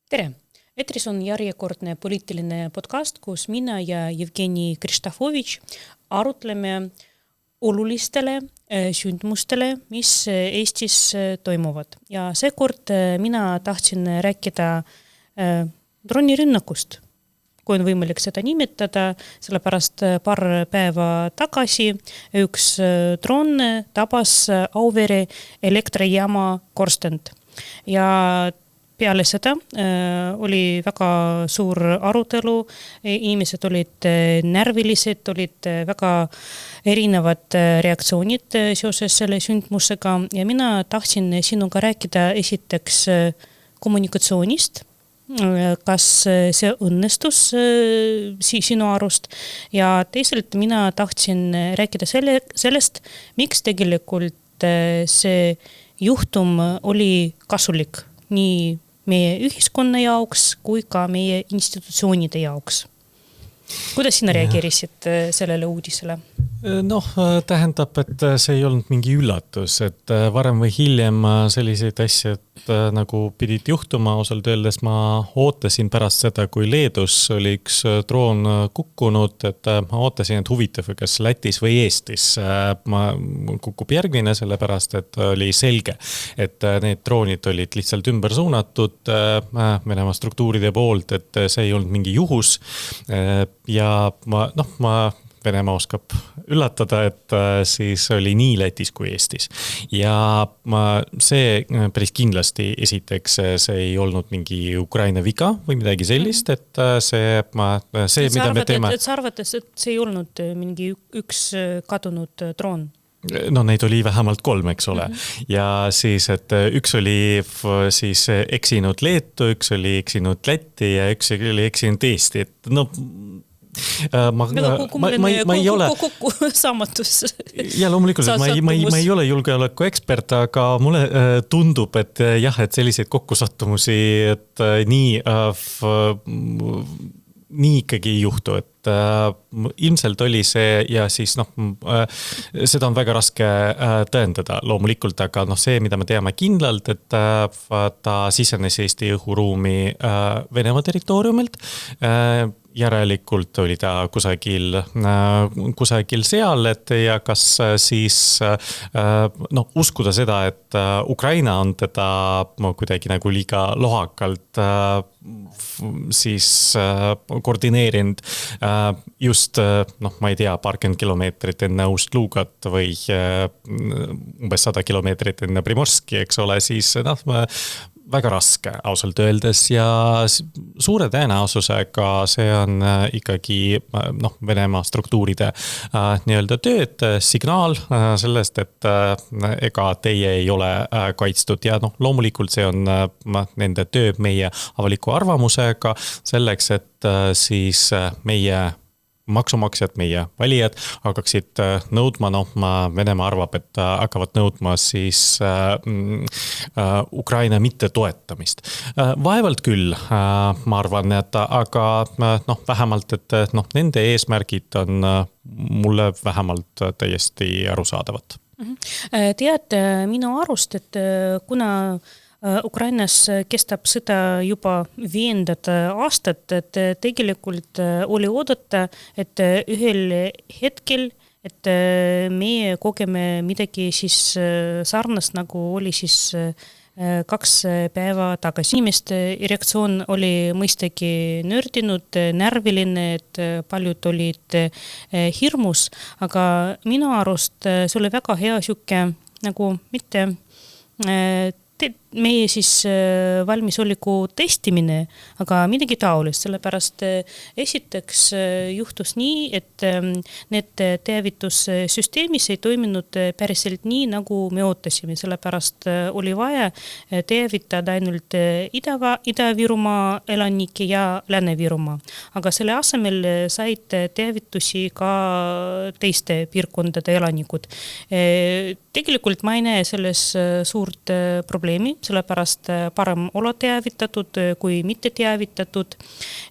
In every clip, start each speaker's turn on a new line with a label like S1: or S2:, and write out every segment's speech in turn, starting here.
S1: Tere! Etris on järjekordne poliitiline podcast, kus mina ja Jevgeni Kristofovitš arutleme olulistele sündmustele, mis Eestis toimuvad. Ja seekord mina tahtsin rääkida droonirünnakust, kui on võimalik seda nimetada, sellepärast paar päeva tagasi üks droon tabas Auvere elektrijaama korstend. Ja peale seda oli väga suur arutelu, inimesed olid närvilised, olid väga erinevad reaktsioonid seoses selle sündmusega ja mina tahtsin sinuga rääkida esiteks kommunikatsioonist, kas see õnnestus sinu arust ja teisalt mina tahtsin rääkida sellest, miks tegelikult see juhtum oli kasulik nii meie ühiskonna jaoks kui ka meie institutsioonide jaoks. Kuidas sina reageerisid sellele uudisele?
S2: Tähendab, et see ei olnud mingi üllatus, et varem või hiljem selliseid asjad nagu pidid juhtuma, osalt öeldes ma ootasin pärast seda, kui Leedus oli üks droon kukkunud, et ma ootasin, et huvitav, kas Lätis või Eestis kukub järgmine, sellepärast, et oli selge, et need droonid olid lihtsalt ümber suunatud Venemaa struktuuride poolt, et see ei olnud mingi juhus ja ma Venemaa oskab üllatada, et siis oli nii Lätis kui Eestis. Ja see päris kindlasti esiteks see ei olnud mingi Ukraina viga või midagi sellist, et see mida me teeme...
S1: Sa arvates, et see ei olnud mingi üks kadunud droon?
S2: Neid oli vähemalt 3, eks ole. Ja siis, et üks oli siis eksinud Leetu, üks oli eksinud Lätti ja üks oli eksinud Eesti. Ma ei ole
S1: saamatus.
S2: Ja loomulikult, ma ei ole julgeoleku ekspert, aga mulle tundub, et jah, et selliseid kokkusattumusi, et nii ikkagi ei juhtu, et ilmselt oli see ja siis seda on väga raske tõendada loomulikult, aga see, mida me teame kindlalt, et ta sisenes Eesti õhuruumi Venemaa territooriumilt, järelikult oli ta kusagil seal, et ja kas siis uskuda seda, et Ukraina on teda kuidagi nagu liiga lohakalt siis koordineerinud just, ma ei tea, paarkümmend kilomeetrit enne Ust-Lugat või umbes 100 kilomeetrit enne Primorski, eks ole, siis väga raske ausalt öeldes ja suure tõenäosusega see on ikkagi Venemaa struktuuride nii-öelda tööd, signaal sellest, et ega teie ei ole kaitstud ja loomulikult see on nende töö meie avaliku arvamusega selleks, et siis meie maksumaksjad, meie valijad hakkaksid nõudma, Venemaa arvab, et hakkavad nõudma siis Ukraina mitte toetamist. Vaevalt küll, ma arvan, et aga vähemalt, et nende eesmärgid on mulle vähemalt täiesti arusaadavad.
S1: Tead, minu arust, et kuna Ukrainas kestab sõda juba 5. aastat, et tegelikult oli oodata, et ühel hetkel, et meie kogeme midagi siis sarnast, nagu oli siis 2 päeva tagasi. Inimeste reaktsioon oli mõistagi nördinud, närviline, et paljud olid hirmus, aga minu arust see oli väga hea siuke nagu mitte meie siis valmisoleku testimine, aga midagi taolist, sellepärast esiteks juhtus nii, et need teavitussüsteemis ei toiminud päriselt nii, nagu me ootasime, sellepärast oli vaja teavitada ainult Ida-Virumaa elanikke ja Lääne-Virumaa. Aga selle asemel said teavitusi ka teiste piirkondade elanikud. Tegelikult ma ei näe selles suurt probleemi, sellepärast parem olla teavitatud kui mitte teavitatud.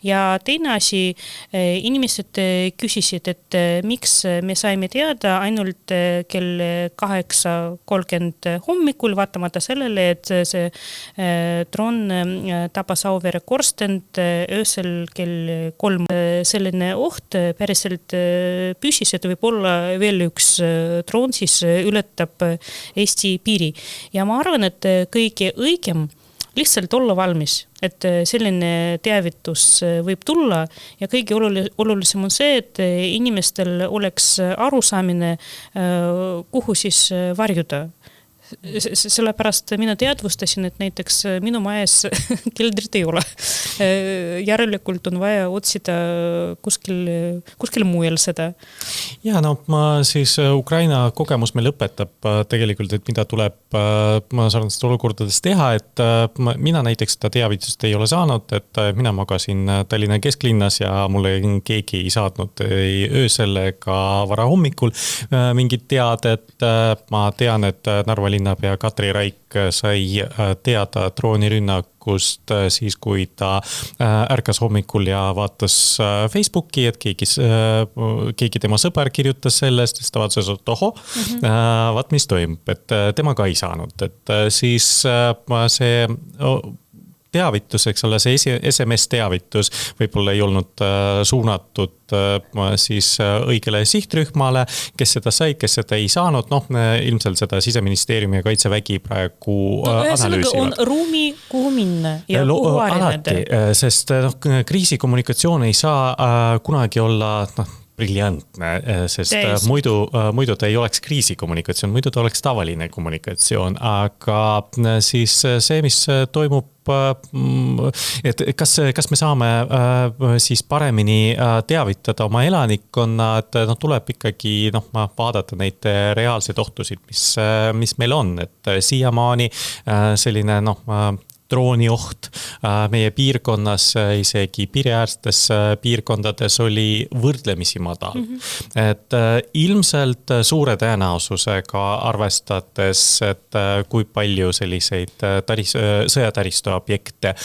S1: Ja teine asi, inimesed küsisid, et miks me saime teada ainult kell 8:30 hommikul, vaatamata sellele, et see droon tabas Auvere korstend öösel kell 3. Selline oht päriselt püsis, et võib-olla veel üks droon siis ületab Eesti piiri. Ja ma arvan, et kõige õigem lihtsalt olla valmis, et selline teavitus võib tulla ja kõige olulisem on see, et inimestel oleks arusaamine, kuhu siis varjuda. Sellepärast mina teadvustasin, et näiteks minu majas keldrit ei ole. Järelikult on vaja otsida kuskil mujal seda.
S2: Ja ma siis Ukraina kogemus meil õpetab tegelikult, et mida tuleb sarnastes olukordades teha, et mina näiteks seda teavitust ei ole saanud, et mina magasin Tallinna kesklinnas ja mulle keegi ei saatnud ei öösel ega vara hommikul mingit teadet. Ma tean, et Narva linnapea Katri Raik sai teada droonirünnakust siis, kui ta ärkas hommikul ja vaatas Facebooki, et keegi tema sõber kirjutas sellest, siis ta vaatas, et oho, vaat mis toimub, et tema ka ei saanud, et siis see teavitus, eks ole, see SMS-teavitus võib-olla ei olnud suunatud siis õigele sihtrühmale, kes seda sai, kes seda ei saanud. Ilmselt seda Siseministeeriumi ja Kaitsevägi praegu analüüsivad.
S1: On ruumi, kuhu minna ja kuhu areneda.
S2: Sest kriisikommunikatsioon ei saa kunagi olla briljantne, sest muidu ta ei oleks kriisikommunikatsioon, muidu ta oleks tavaline kommunikatsioon, aga siis see, mis toimub, et kas me saame siis paremini teavitada oma elanikkonna, et tuleb ikkagi vaadata neid reaalseid ohtusid, mis meil on, et siiamaani selline droonioht meie piirkonnas, isegi piiriäärstes piirkondades oli võrdlemisi madal. Et ilmselt suure tõenäosusega arvestades, et kui palju selliseid sõjataristu objekte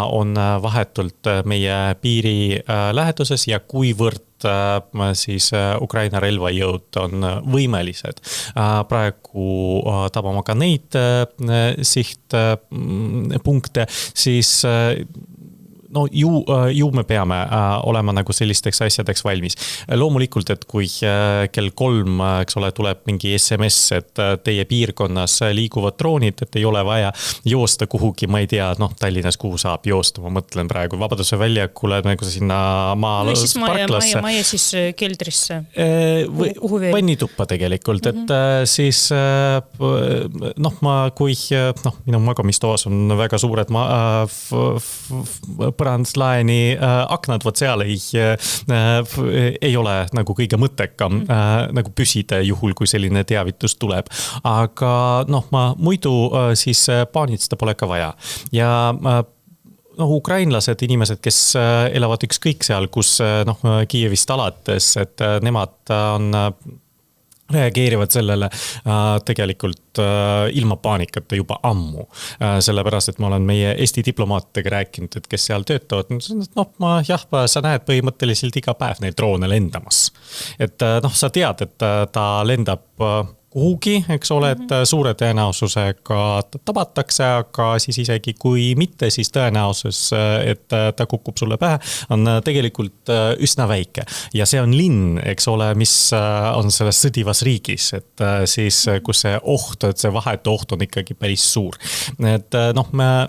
S2: on vahetult meie piiri läheduses ja kuivõrd siis Ukraina relvajõud on võimelised praegu tabama ka neid sihtpunkte, siis ju me peame olema nagu sellisteks asjadeks valmis. Loomulikult, et kui kell 3, eks ole, tuleb mingi SMS, et teie piirkonnas liiguvad droonid, et ei ole vaja joosta kuhugi, ma ei tea, Tallinnas kuhu saab joosta, ma mõtlen praegu Vabaduse väljakule, nagu sinna parklasse.
S1: Maja siis keldrisse.
S2: Vannituppa tegelikult, et siis kui minu magamistoas on väga suured põrandlaeni aknad, võt seal ei ole nagu kõige mõttekam nagu püsida juhul, kui selline teavitus tuleb. Aga muidu siis paanitseda pole ka vaja. Ja ukrainlased, inimesed, kes elavad ükskõik seal, kus Kiievist alates, et nemad reageerivad sellele tegelikult ilma paanikata juba ammu. Sellepärast, et ma olen meie Eesti diplomaatidega rääkinud, et kes seal töötavad, sa näed põhimõtteliselt iga päev neid droone lendamas. Et sa tead, et ta lendab kuhugi, eks ole, et suure tõenäosusega tabatakse, aga siis isegi kui mitte, siis tõenäosus, et ta kukub sulle pähe, on tegelikult üsna väike. Ja see on linn, eks ole, mis on selles sõdivas riigis, et siis kus see oht, et see vahetu oht on ikkagi päris suur. Et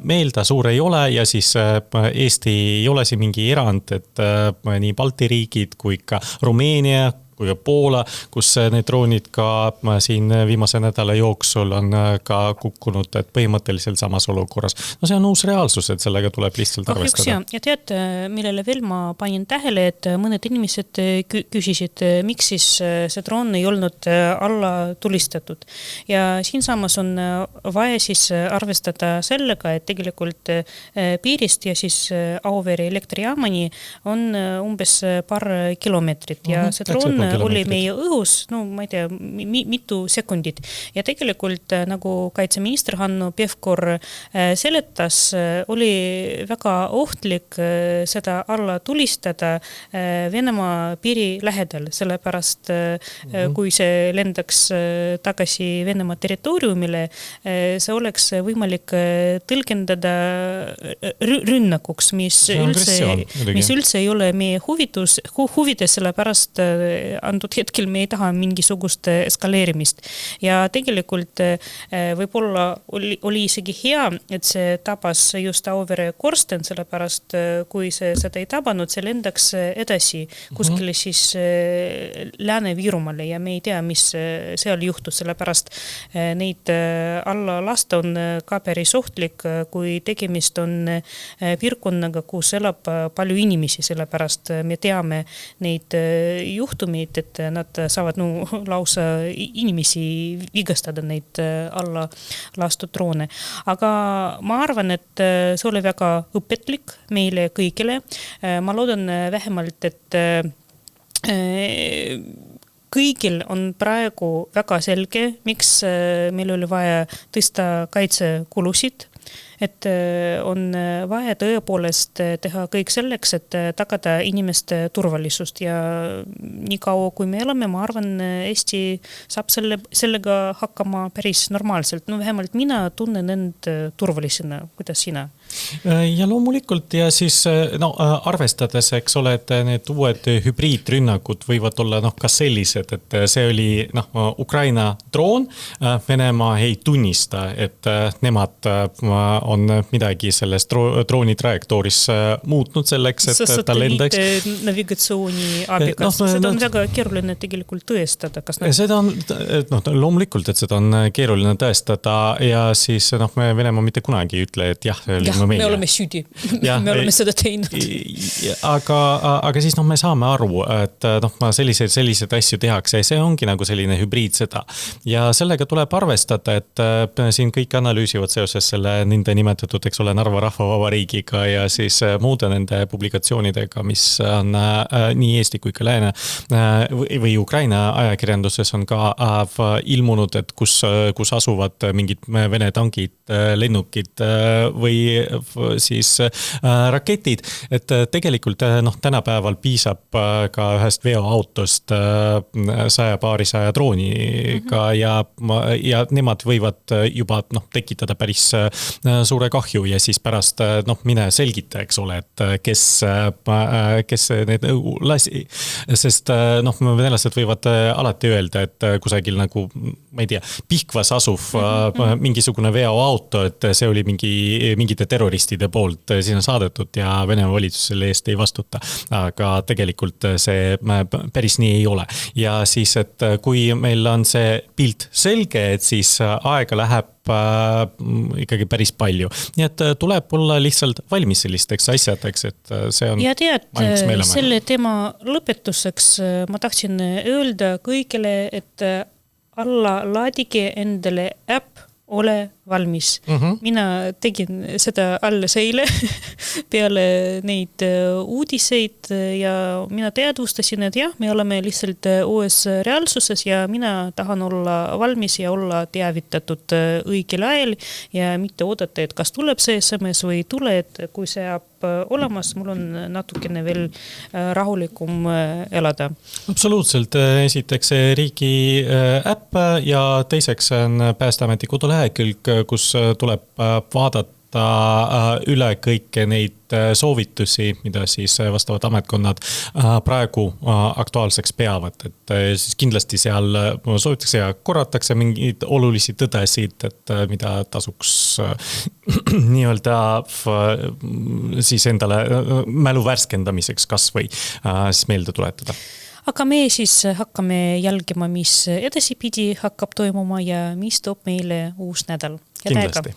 S2: meil ta suur ei ole ja siis Eesti ei ole siin mingi erand, et nii Balti riigid kui ka Rumeenia, kui ka Poola, kus need droonid ka siin viimase nädala jooksul on ka kukkunud, et põhimõtteliselt samas olukorras. See on uus reaalsus, et sellega tuleb lihtsalt arvestada.
S1: Ja tead, millele veel ma panin tähele, et mõned inimesed küsisid, miks siis see droon ei olnud alla tulistatud. Ja siinsamas on vaja siis arvestada sellega, et tegelikult piirist ja siis Auvere elektrijaamani on umbes paar kilomeetrit ja see droon oli meie õhus, no ma ei tea, mitu sekundit. Ja tegelikult nagu kaitseminister Hanno Pevkur seletas, oli väga ohtlik seda alla tulistada Venemaa piiri lähedal, sellepärast kui see lendaks tagasi Venemaa territooriumile, see oleks võimalik tõlgendada rünnakuks, mis üldse ei ole meie huvides, sellepärast antud hetkel me ei taha mingisugust eskaleerimist. Ja tegelikult võib-olla oli isegi hea, et see tabas just Auvere korsten, sellepärast kui see seda ei tabanud, see lendaks edasi kuskile siis Lääne-Virumaale ja me ei tea, mis seal juhtus, sellepärast neid alla lasta on ka päris ohtlik, kui tegemist on piirkonnaga, kus elab palju inimesi, sellepärast me teame neid juhtumeid, et nad saavad lausa inimesi vigastada neid alla lastud droone. Aga ma arvan, et see oli väga õpetlik meile kõigile. Ma loodan vähemalt, et kõigil on praegu väga selge, miks meil oli vaja tõsta kaitsekulusid, et on vaja tõepoolest teha kõik selleks, et tagada inimeste turvalisust ja nii kaua, kui me elame, ma arvan, Eesti saab sellega hakkama päris normaalselt. No vähemalt mina tunnen end turvalisena, kuidas sina?
S2: Ja loomulikult ja siis arvestades, eks ole, et need uued hübriidrünnakud võivad olla ka sellised, et see oli Ukraina droon, Venemaa ei tunnista, et nemad on midagi sellest drooni trajektooris muutnud selleks, et ta lendaks.
S1: Navigatsiooni abikas. Seda on väga keeruline tegelikult tõestada.
S2: Seda on, loomulikult, et seda on keeruline tõestada ja siis Venemaa mitte kunagi ei ütle, et jah,
S1: me oleme süüdi, me oleme seda teinud.
S2: Aga siis me saame aru, et selliseid asju tehakse ja see ongi nagu selline hübriidsõda. Ja sellega tuleb arvestada, et siin kõik analüüsivad seoses selle nende nimetatud, eks ole, Narva rahvavabariigiga ja siis muude nende publikatsioonidega, mis on nii Eesti kui ka Lääne või Ukraina ajakirjanduses on ka ilmunud, et kus asuvad mingid Vene tankid, lennukid või siis raketid, et tegelikult tänapäeval piisab ka ühest veoautost 100 drooniga ja nemad võivad juba tekitada päris suure kahju ja siis pärast mine selgita, eks ole, et kes need lasi, sest venelased võivad alati öelda, et kusagil nagu, ma ei tea, Pihkvas asuv mingisugune veoauto, et see oli mingite terroristide poolt sinna saadetud ja Venemaa valitsus selle eest ei vastuta. Aga tegelikult see päris nii ei ole. Ja siis, et kui meil on see pilt selge, et siis aega läheb ikkagi päris palju. Nii et tuleb olla lihtsalt valmis sellisteks asjadeks, et see on...
S1: Ja tead, selle teema lõpetuseks ma tahtsin öelda kõigile, et alla laadige endale äpp ole valmis. Mina tegin seda alles eile peale neid uudiseid ja mina teadvustasin, et jah, me oleme lihtsalt uues reaalsuses ja mina tahan olla valmis ja olla teavitatud õigel ajal ja mitte oodata, et kas tuleb see SMS või ei tule, et kui see jääb olemas, mul on natukene veel rahulikum elada.
S2: Absoluutselt. Esiteks riigi äpp ja teiseks on Päästeameti kodulehekülg, kus tuleb vaadata üle kõiki neid soovitusi, mida siis vastavad ametkonnad praegu aktuaalseks peavad. Et siis kindlasti seal soovitakse ja korratakse mingeid olulisi tõdesid, et mida tasuks nii-öelda siis endale mälu värskendamiseks kas või siis meelde tuletada.
S1: Aga me siis hakkame jälgima, mis edasipidi hakkab toimuma ja mis toob meile uus nädal.
S2: Kindlasti.